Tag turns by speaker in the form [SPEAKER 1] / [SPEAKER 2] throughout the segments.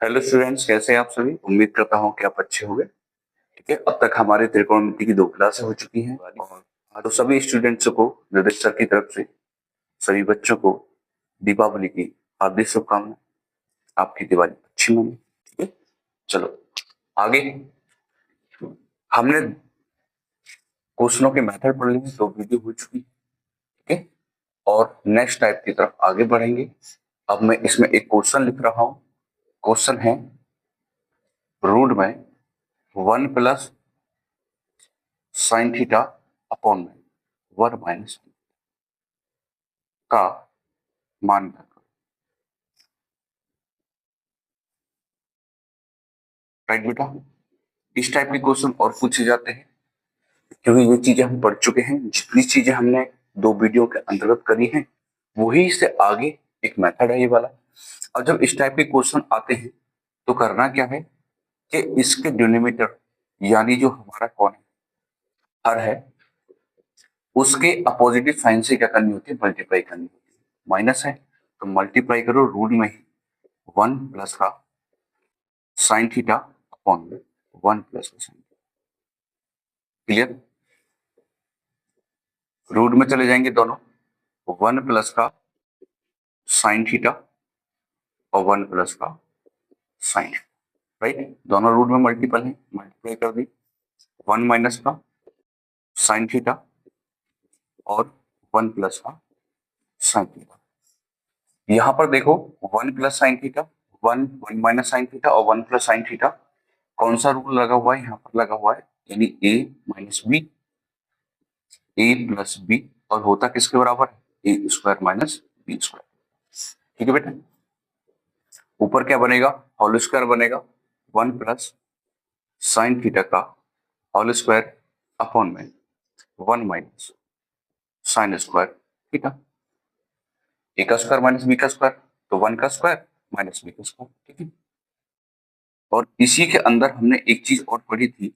[SPEAKER 1] Hello students, कैसे हैं आप सभी। उम्मीद करता हूं कि आप अच्छे होंगे। ठीक है, अब तक हमारी त्रिकोणमिति की 2 क्लासें हो चुकी हैं और तो सभी स्टूडेंट्स को निर्देश सर की तरफ से सभी बच्चों को दीपावली की हार्दिक शुभकामनाएं। आपकी दिवाली अच्छी मने। ठीक है, चलो आगे। हमने क्वेश्चनों के मेथड पढ़ लिए, 2 वीडियो हो चुकी है। ठीक है, और नेक्स्ट टाइप की तरफ आगे बढ़ेंगे। अब मैं इसमें एक क्वेश्चन लिख रहा हूं। क्वेश्चन है रूट में 1 प्लस साइन थीटा अपॉन में 1 माइनस का मान ज्ञात करो। राइट बेटा, इस टाइप के क्वेश्चन और पूछे जाते हैं क्योंकि ये चीजें हम पढ़ चुके हैं। जितनी चीजें हमने 2 वीडियो के अंतर्गत करी हैं वही से आगे एक मेथड है ये वाला। और जब इस टाइप के क्वेश्चन आते हैं तो करना क्या है कि इसके डिनोमिनेटर यानी जो हमारा कौन है, हर है, उसके अपोजिटिव साइन से क्या करनी होती है, मल्टीप्लाई करनी होती है। माइनस है तो मल्टीप्लाई करो रूट में ही 1 प्लस का साइन थीटा अपॉन 1 प्लस का साइन। क्लियर, रूट में चले जाएंगे दोनों, 1 प्लस का साइन थीटा और 1 प्लस का साइन। राइट, दोनों रूट में मल्टीपल है, मल्टीप्लाई कर दी। 1 माइनस का साइन थीटा और 1 प्लस का साइन थीटा। यहां पर देखो 1 plus sine theta, 1 minus sign theta और 1 प्लस साइन थीटा, कौन सा रूल लगा हुआ है, यहाँ पर लगा हुआ है, यानी a minus B, A plus B, और होता किसके बराबर है, A square minus B square. ठीक है बेटा, ऊपर क्या बनेगा, होल स्क्वायर बनेगा 1 प्लस साइन थीटा का होल स्क्वायर अपॉन में 1 माइनस साइन स्क्वायर थीटा। ए का स्क्वायर माइनस बी का स्क्वायर, तो 1 का स्क्वायर माइनस बी का स्क्वायर। ठीक है, और इसी के अंदर हमने एक चीज और पढ़ी थी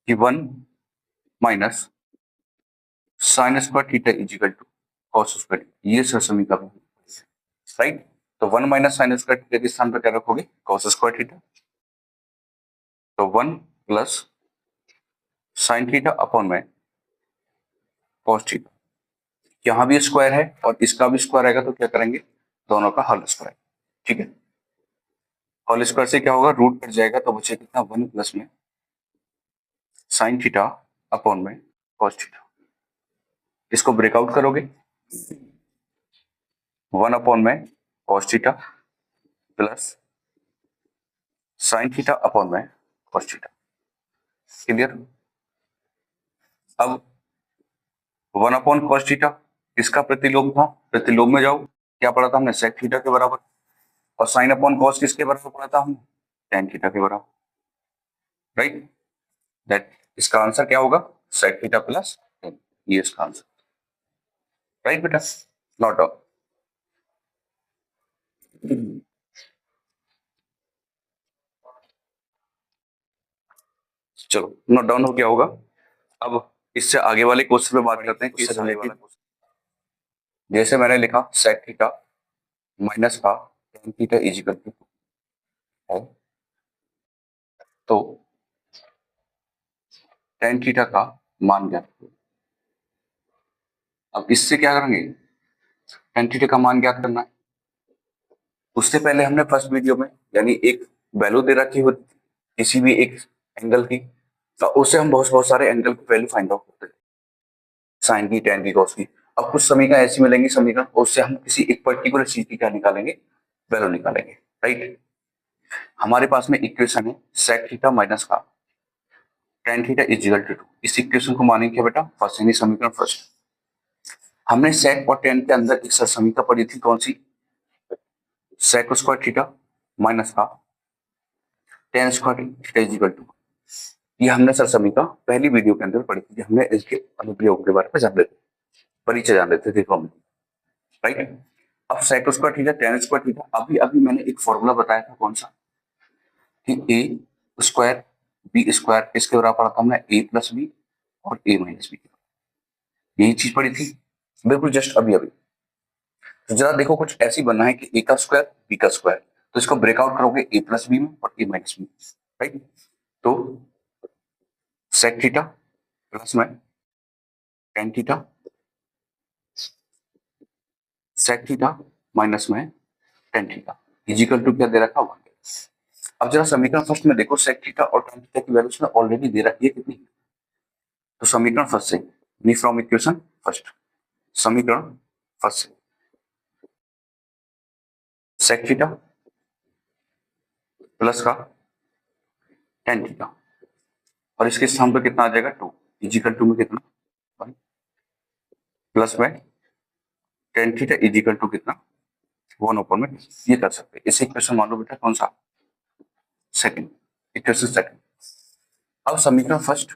[SPEAKER 1] कि 1 minus sine square theta is equal to cos square, ये सर समीकरण। राइट, तो 1 माइनस साइन स्क्वायर थीटा के स्थान पर क्या रखोगे, कॉस स्क्वायर थीटा। तो 1 प्लस साइन थीटा अपॉन में कॉस थीटा, यहां भी स्क्वायर है और इसका भी स्क्वायर आएगा तो क्या करेंगे, दोनों का होल स्क्वायर। ठीक है, होल स्क्वायर से क्या होगा, रूट कट जाएगा तो बचे कितना, 1 प्लस में साइन थीटा अपॉन में कॉस थीटा। इसको ब्रेकआउट करोगे, 1 अपॉन में cos theta plus sine theta upon में कॉस थीटा। क्लियर, अब 1 अपॉन कॉस थीटा किसका प्रतिलोम था, प्रतिलोम में जाओ, क्या पढ़ा था हमने, सेक थीटा के बराबर। और साइन अपॉन कॉस किसके बराबर पढ़ा था हमने, टेन थीटा के बराबर। राइट, दैट इसका आंसर क्या होगा, सेक थीटा प्लस टेन, ये इसका आंसर। राइट बेटा, नॉट डाउन। चलो नोट डाउन हो गया होगा। अब इससे आगे वाले क्वेश्चन पे बात करते हैं, इससे रिलेटेड। जैसे मैंने लिखा सेक थीटा माइनस का tan theta is equal to है, तो टेन थीटा का मान ज्ञात करो। अब इससे क्या करेंगे, टेन थीटा का मान ज्ञात करना है। उससे पहले हमने फर्स्ट वीडियो में यानी एक वैल्यू दे रखी होती थी किसी भी एक एंगल की, तो उससे हम बहुत बहुत सारे एंगल की वैल्यू फाइंड आउट करते थे, साइन की, टेन की, कॉस की। अब कुछ समीकरण ऐसी मिलेंगी समीकरण, उससे हम किसी एक पर्टिकुलर चीज की क्या निकालेंगे, वैल्यू निकालेंगे। राइट, हमारे पास में इक्वेशन है सेक थीटा माइनस का tan theta is equal to 2। इस इक्वेशन को मानेंगे क्या बेटा, फर्स्ट यानी समीकरण फर्स्ट। हमने सेक और टेन के अंदर एक समीकरण पढ़ी थी, कौन सी, सेक स्क्वायर थीटा माइनस का tan square theta is equal to. ये हमने सर समीकरण पहली वीडियो के अंदर पढ़ी थी, हमने इसके अनुप्रयोग के बारे में जान लेते, परिचय जान लेते थे हम। राइट, अब sec square theta tan square theta, अभी अभी मैंने एक फॉर्मूला बताया था, कौन सा, कि ए स्क्वायर बी स्क्वायर, इसके बराबर पढ़ा था हमने ए प्लस बी और ए माइनस बी। यही चीज पढ़ी थी बिल्कुल जस्ट अभी अभी। तो जरा देखो कुछ ऐसी बनना है कि ए का स्क्वायर बी का स्क्वायर, तो इसको ब्रेकआउट करोगे ए प्लस बी में और ए माइनस बी, राइट। तो सेक थीटा प्लस में tan theta, sec theta minus में टेन थीटा इजिकल टू क्या दे रखा 1। अब जरा समीकरण फर्स्ट में देखो, सेक थीटा और टेन थीटा की वैल्यू ऑलरेडी दे रखी है कितनी, तो समीकरण फर्स्ट से फ्रॉम इक्वेशन फर्स्ट, समीकरण फर्स्ट से सेक थीटा प्लस का टेन थीटा और इसके स्थान पर कितना आ जाएगा 2 इजिकल टू में कितना 1 प्लस में टेन थीटा इजिकल टू कितना 1 ओपन में, ये कर सकते हैं। इसे इक्वेशन मान लो बेटा कौन सा, सेकंड, इक्वेशन सेकंड। अब समीकरण फर्स्ट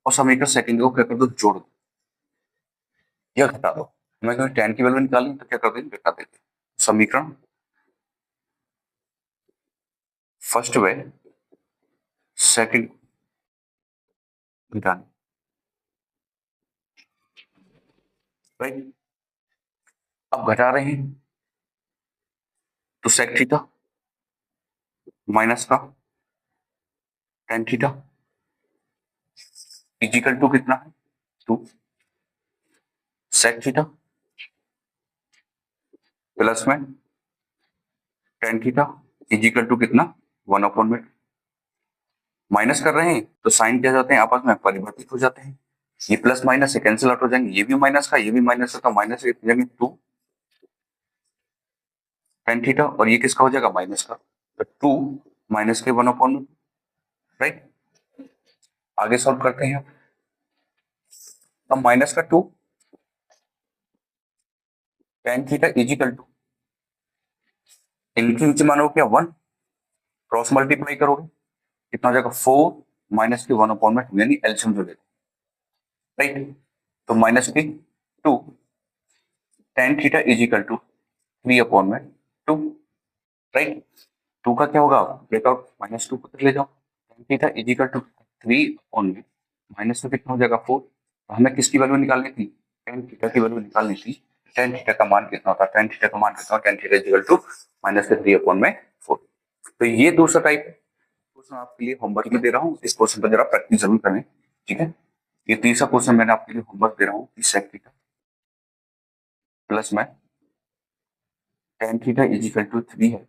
[SPEAKER 1] और समीकरण सेकंड को क्या कर दो, जोड़ दो या घटा दो। मैं कहीं टेन की वैल्यू निकालनी तो क्या कर देंगे, घटा देंगे। समीकरण फर्स्ट वे सेकंड घटाने, राइट। अब घटा रहे हैं तो सेक थीटा माइनस का टेन थीटा इजिकल टू कितना है 2, सेक थीटा प्लस में टेन थीटा इजिकल टू कितना 1 अपॉन में, माइनस कर रहे हैं तो साइन क्या जाते हैं आपस में परिवर्तित हो जाते हैं, ये प्लस माइनस से कैंसिल आउट हो जाएंगे, ये भी माइनस का ये भी माइनस का, माइनस से जाएंगे 2 टेन थीटा और ये किसका हो जाएगा माइनस का, तो 2 माइनस के 1 अपॉन में, राइट। आगे सॉल्व करते हैं। अब माइनस का 2 टेन थीटा इजिकल टू इनके नीचे मानो क्या 1, क्रॉस मल्टीप्लाई करोगे कितना हो जाएगा 4 माइनस के 1 अपॉन में, यानी एलसीएम जो लेते, राइट। तो माइनस के 2 tan theta is equal to 3 upon में 2, राइट। 2 का क्या होगा ब्रेकआउट, माइनस 2 को ले जाओ, tan theta is equal to 3 upon में माइनस तो कितना हो जाएगा 4। तो हमें किसकी वैल्यू निकालनी थी, टेन थीटा की वैल्यू निकालनी थी। टेन थीटा का मान कितना होता है, टेन थीटा का मान कितना, tan theta is equal to minus के 3 अपॉन में 4। तो ये दूसरा टाइप क्वेश्चन आपके लिए होमवर्क में दे रहा हूँ, इस क्वेश्चन पर जरा प्रैक्टिस जरूर करें, ठीक है। ये तीसरा क्वेश्चन मैंने आपके लिए होमवर्क दे रहा हूँ, सेक थीटा प्लस में टेन थीटा इजिकल टू 3 है,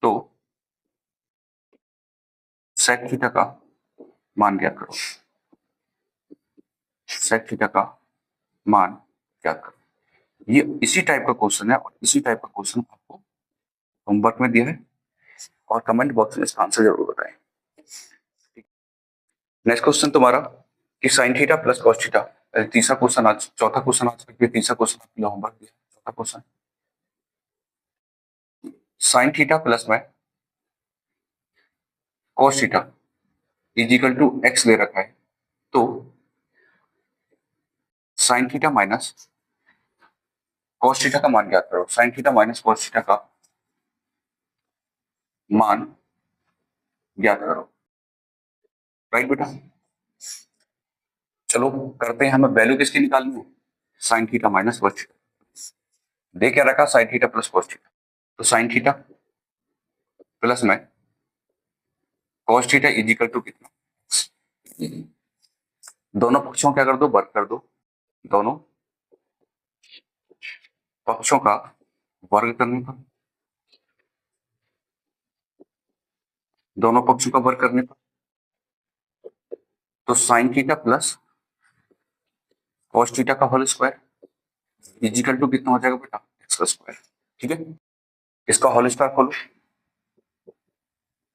[SPEAKER 1] तो सेक थीटा का मान क्या करो, सेक थीटा का मान क्या करो। ये इसी टाइप का क्वेश्चन है और इसी टाइप का क्वेश्चन आपको होमवर्क में दिया है और कमेंट बॉक्स में इसका आंसर जरूर बताएं। नेक्स्ट क्वेश्चन तुम्हारा कि sign theta plus cos theta, तीसरा क्वेश्चन आज, चौथा क्वेश्चन आज तक, तीसरा क्वेश्चन आपके लिए होमवर्क दिया, चौथा क्वेश्चन साइन थीटा प्लस में cos theta is equal to X ले रखा है, तो sine theta minus cos theta का मान ज्ञात करो। Sine theta minus cos theta का मान ज्ञात करो, राइट बेटा। चलो करते हैं, हमें वैल्यू किसकी निकालनी है, sine theta minus cos theta. दे क्या रखा, sine theta plus cos theta, तो साइन थीटा प्लस में कॉस थीटा इजिकल टू कितना, दोनों पक्षों क्या कर दो, वर्ग कर दो, दोनों पक्षों का वर्ग करने पर, दोनों पक्षों का वर्ग करने पर, तो sine theta plus cos theta का होल स्क्वायर इजिकल टू कितना हो जाएगा बेटा, एक्स का स्क्वायर, ठीक है। इसका होल स्क्वायर खोलो,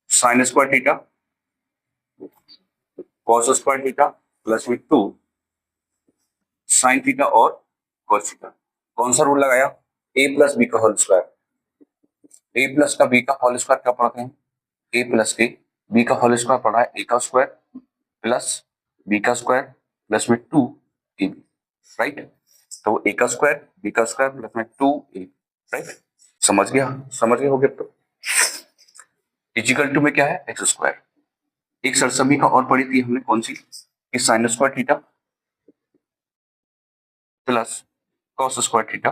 [SPEAKER 1] sign square theta cos square theta plus में 2 साइन थीटा और कॉस थीटा। कौन सा रूल लगाया, ए प्लस बी का होल स्क्वायर, ए प्लस का बी का होल स्क्वायर क्या पढ़ते हैं, ए प्लस के बी का होल स्क्वायर पढ़ा है, ए का स्क्वायर प्लस बी का स्क्वायर प्लस में 2 ए बी, राइट। तो ए का स्क्वायर बी का स्क्वायर प्लस में 2 ए, राइट। समझ गया, समझ गए हो गया। तो इजिकल टू में क्या है, एक्स स्क्वायर। एक सरसमी का और पढ़ी थी हमने, कौन सी, कि sine square theta, plus cos square theta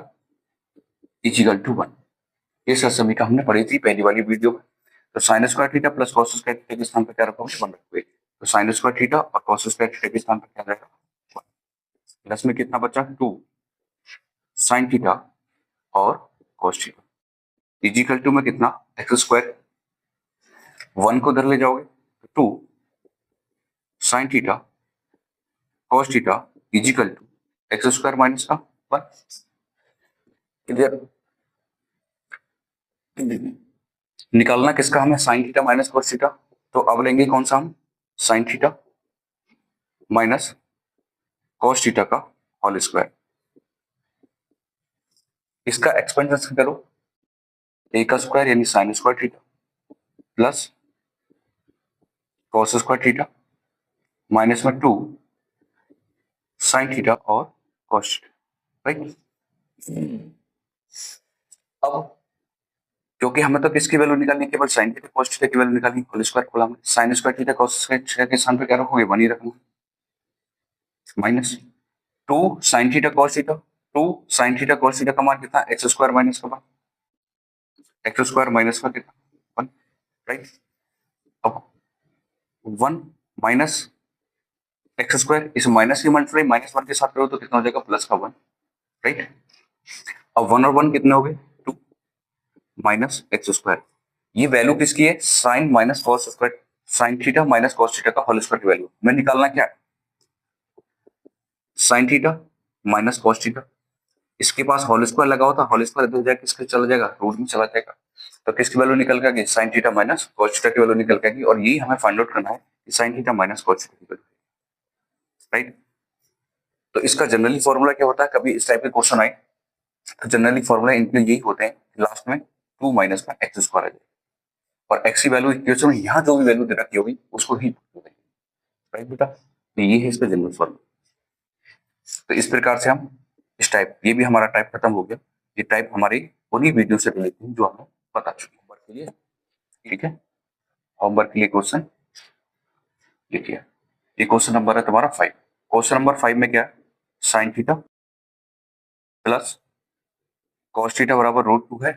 [SPEAKER 1] equal to 1। ये सर समीकरण हमने पढ़ी थी पहली वाली वीडियो में। तो sign square theta plus cos square theta के स्थान पर क्या रखोगे? 1 रखोगे। तो साइन स्क्वायर थीटा और कॉस स्क्वायर थीटा के स्थान पर क्या रहेगा? 1। प्लस में कितना बचा? 2 साइन थीटा और कॉस थीटा इक्वल टू में कितना? एक्स स्क्वायर 1 को उधर ले जाओगे तो 2 sine theta cos theta equal to X square minus का 1। इधर निकालना किसका हमें? Sine theta minus cos theta. तो अब लेंगे कौन सा हम? Sine theta minus cos theta का होल स्क्वायर। इसका एक्सपेंशन करो, ए का स्क्वायर यानी sine square theta plus cos square theta minus में 2 साइन थीटा और कॉस थीटा, राइट। अब क्योंकि हमें तो किसकी वैल्यू निकालनी है? केवल साइन थीटा कॉस थीटा की वैल्यू निकालनी है। होल स्क्वायर खोला हमने, sign square theta cos square theta के स्थान पर क्या रखोगे? 1 ही रखना। Minus 2 sine theta cos theta, 2 sine theta cos theta का मान कितना? एक्स स्क्वायर माइनस का 1। एक्स स्क्वायर माइनस का कितना? 1, राइट। अब 1 माइनस एक्स स्क्वायर, इस माइनस की मल्टीप्लाई माइनस 1 के साथ करो तो कितना हो जाएगा? प्लस का 1, राइट। अब 1 और 1 कितने हो गए? 2 माइनस एक्स स्क्वायर। ये वैल्यू किसकी है? Sine minus cos square, sine theta minus cos theta का होल स्क्वायर की वैल्यू मैं निकालना क्या है? Sine theta minus cos theta. इसके पास होल स्क्वायर लगा होता, होल स्क्वायर इधर जाके किसके चला जाएगा? रूट में चला जाएगा। तो किसकी वैल्यू निकल के आएगी? Sign theta minus cos theta की वैल्यू निकल के आएगी। और यही हमें फाइंड आउट करना है कि sign theta minus cos theta की वैल्यू, राइट। तो इसका जनरली फॉर्मूला क्या होता है? कभी इस टाइप के क्वेश्चन आए तो जनरली फॉर्मूला इनके यही होते हैं, लास्ट में 2 माइनस का एक्स स्क्वायर आ जाए और एक्स की वैल्यू इक्वेशन में यहाँ जो भी वैल्यू दे रखी होगी उसको ही राइट बेटा। तो ये है इसका जनरल फॉर्मूला। तो इस प्रकार से हम इस टाइप, ये भी हमारा टाइप खत्म हो गया। ये टाइप हमारी उन्हीं वीडियो से रिलेटेड है जो हमें बता चुके हैं होमवर्क के लिए, ठीक है। होमवर्क के लिए क्वेश्चन देखिए, ये क्वेश्चन नंबर है तुम्हारा 5। क्वेश्चन नंबर 5 में क्या है? Sine theta plus cos theta बराबर √2 है।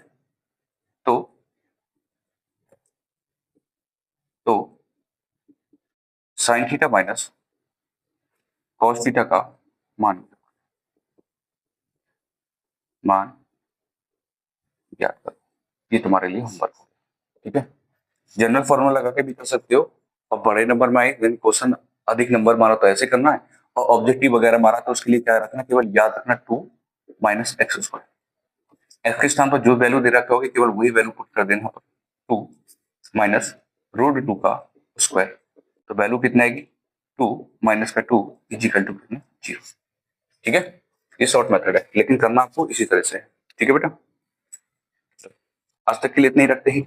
[SPEAKER 1] तो sine theta minus cos theta का मान ज्ञात करो। ये तुम्हारे लिए होमवर्क हो गया, ठीक है। जनरल फॉर्मूला लगा के भी कर सकते हो। और बड़े नंबर में आए क्वेश्चन अधिक नंबर मारा तो ऐसे करना है, और ऑब्जेक्टिव वगैरह मारा तो उसके लिए क्या रखना? केवल याद रखना 2 माइनस एक्स स्क्वायर। एक्स के स्थान पर जो वैल्यू दे रखा होगी केवल वही वैल्यू पुट कर देना, 2 माइनस √2 का स्क्वायर। तो वैल्यू कितना आएगी? 2 माइनस का 2 इक्वल टू कितना? 0, ठीक है। ये शॉर्ट मेथड है, लेकिन करना आपको इसी तरह से है, ठीक है बेटा। आज तक के लिए इतने ही रखते हैं,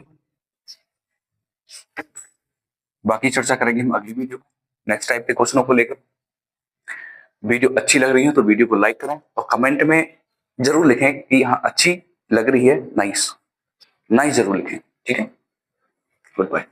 [SPEAKER 1] बाकी चर्चा करेंगे हम अगली वीडियो नेक्स्ट टाइप के क्वेश्चनों को लेकर। वीडियो अच्छी लग रही है तो वीडियो को लाइक करें और कमेंट में जरूर लिखें कि हाँ अच्छी लग रही है, नाइस नाइस जरूर लिखें, ठीक है। Good bye.